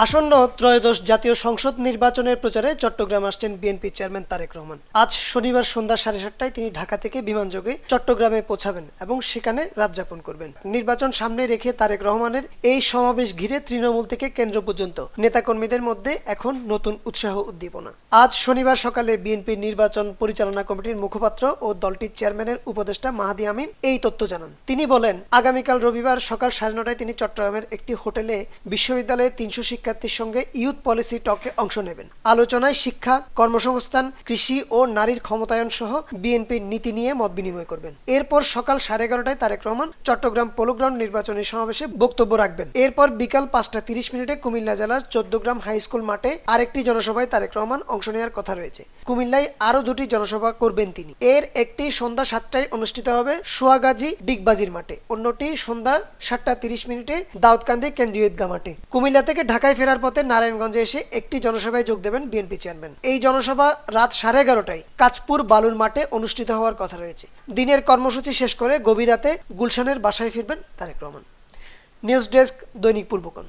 আসন্ন ত্রয়োদশ জাতীয় সংসদ নির্বাচনের প্রচারে চট্টগ্রাম আসছেন বিএনপি চেয়ারম্যান তারেক রহমান। আজ শনিবার সন্ধ্যা 7:30টায় তিনি ঢাকা থেকে বিমানযোগে চট্টগ্রামে পৌঁছাবেন এবং সেখানে রাত যাপন করবেন। নির্বাচন সামনে রেখে তারেক রহমানের এই সমাবেশ ঘিরে তৃণমূল থেকে কেন্দ্র পর্যন্ত নেতাকর্মীদের মধ্যে এখন নতুন উৎসাহ উদ্দীপনা। আজ শনিবার সকালে বিএনপির নির্বাচন পরিচালনা কমিটির মুখপাত্র ও দলটির চেয়ারম্যানের উপদেষ্টা মাহাদি আমিন এই তথ্য জানান। তিনি বলেন, আগামীকাল রবিবার সকাল 9:30টায় তিনি চট্টগ্রামের একটি হোটেলে বিশ্ববিদ্যালয়ের 300 শিক্ষার্থীর সঙ্গে ইউথ পলিসি টকে অংশ নেবেন। আলোচনায় শিক্ষা, কর্মসংস্থান, কৃষি ও নারীর ক্ষমতায়ন সহ বিএনপির নীতি নিয়ে মত বিনিময় করবেন। এরপর সকাল 11:30টায় তারেক রহমান চট্টগ্রাম পোলো গ্রাউন্ড নির্বাচনী সমাবেশে বক্তব্য রাখবেন। এরপর বিকাল 5:30 কুমিল্লা জেলার 14 হাই স্কুল মাঠে আরেকটি জনসভায় তারেক রহমান অংশ নেওয়ার কথা রয়েছে। কুমিল্লায় আরো 2টি জনসভা করবেন তিনি। এর একটি সন্ধ্যা 7টায় অনুষ্ঠিত হবে সোয়াগাজী ডিগবাজির মাঠে, অন্যটি সন্ধ্যা 7:30 দাউদকান্দি কেন্দ্রীয় ঈদগাহ মাঠে। কুমিল্লা থেকে ঢাকায় ফেরার পথে নারায়ণগঞ্জে এসে একটি জনসভায় যোগ দেবেন বিএনপি চেয়ারম্যান। এই জনসভা রাত 11:30টায় কাঁচপুর বালুর মাঠে অনুষ্ঠিত হওয়ার কথা রয়েছে। দিনের কর্মসূচি শেষ করে গভীর রাতে গুলশানের বাসায় ফিরবেন তারেক রহমান। নিউজ ডেস্ক, দৈনিক পূর্বকন।